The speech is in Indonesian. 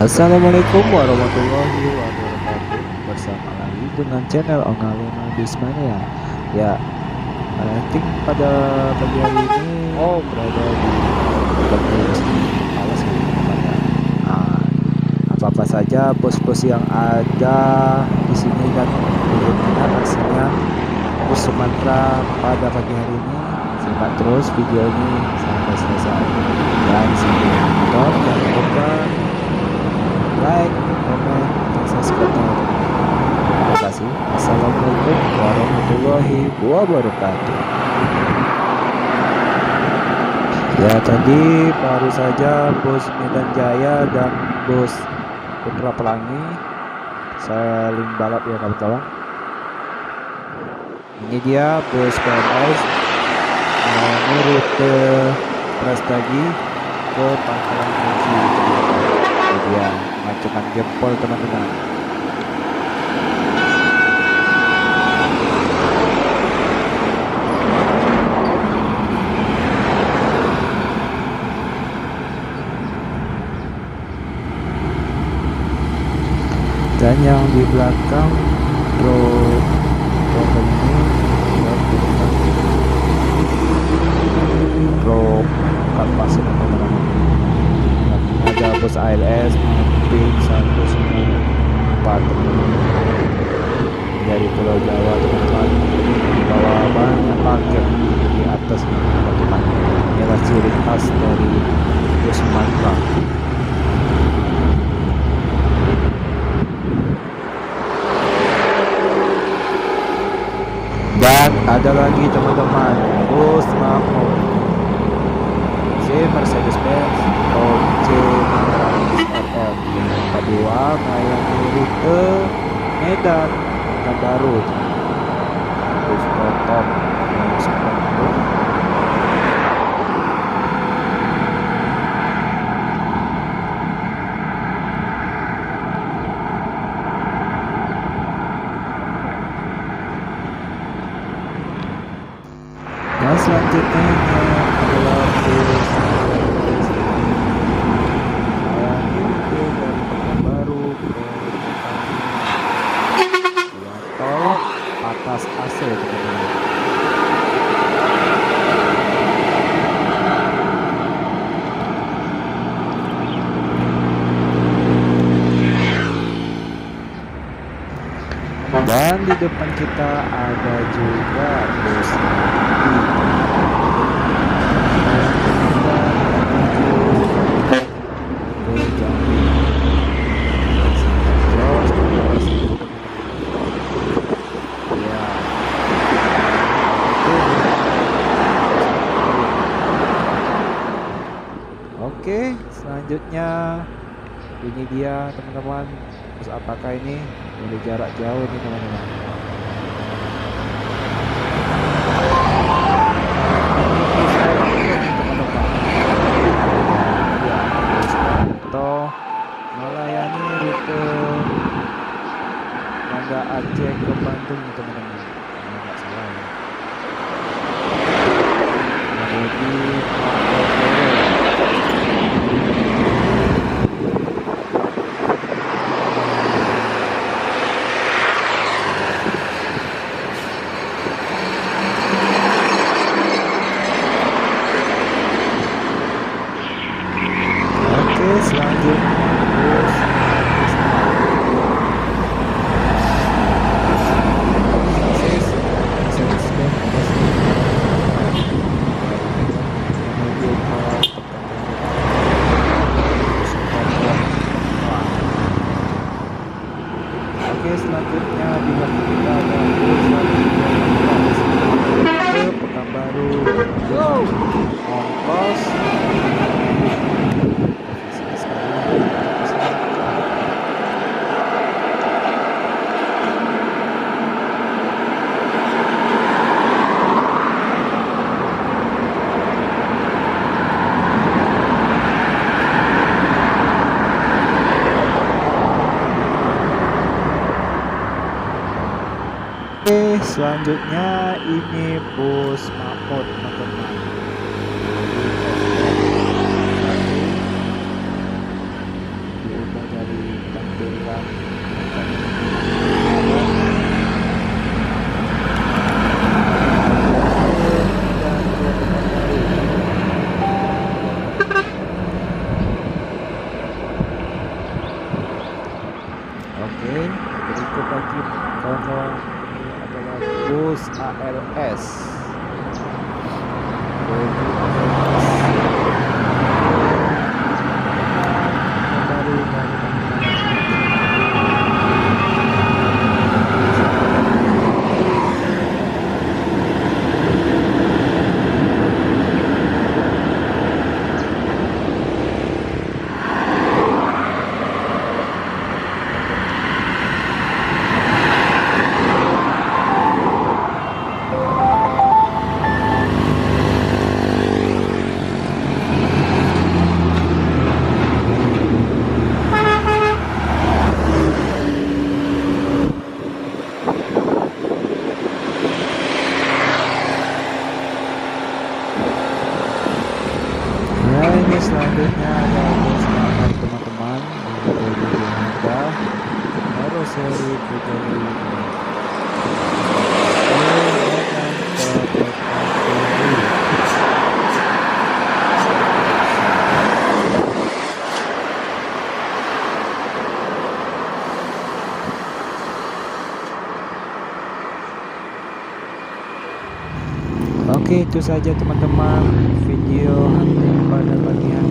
Assalamualaikum warahmatullahi wabarakatuh. Bersama lagi dengan channel Ongaluna Bismania. Ya, I think pada pagi hari ini berada di alas tempatnya. Nah, apa-apa saja bos-bos yang ada di sini dan bagaimana aksinya bos Sumatera pada pagi hari ini. Simak terus video ini sampai selesai. Dan sebelum menonton, jangan lupa like, komen, dan subscribe. Terima kasih. Assalamualaikum warahmatullahi wabarakatuh. Ya, tadi baru saja Bos Medan Jaya dan Bos Putra Pelangi saling balap ya kawan-kawan. Ini dia Bos PMS ini rute Prestagi ke Pangkalan Kunci. Ini dia macetkan jempol teman-teman. Dan yang di belakang truk ini truk kat pasir teman-teman. Ada bus ALS Matic 194 dari Pulau Jawa teman-teman, bawa banyak paket di atas teman-teman. Inilah ciri khas dari bus Sumatera. Dan ada lagi teman-teman bus Mamo C Mercedes-Benz OC 600RR kedua melayani rute Medan Pekanbaru. Bus Proton yang seperti dan selanjutnya adalah bus Pekanbaru tol atas AC teman-teman. Dan di depan kita ada juga bus Oke, selanjutnya ini dia teman-teman. Terus apakah ini dari jarak jauh nih teman-teman? Melayani rute Banda Aceh ke Bandung teman-teman. Nggak salah ya. Selanjutnya bus Oke, selanjutnya di belakang kita ada bus ke Pekanbaru ongkos selanjutnya ini bus Mamut teman-teman. Di Oke, berikut lagi kawan-kawan, ini adalah bus ARS. Bus ya, ini selanjutnya ada bus kamar teman-teman dari Honda Aero seri 35. Oke, itu saja teman-teman video hunting pada pagi hari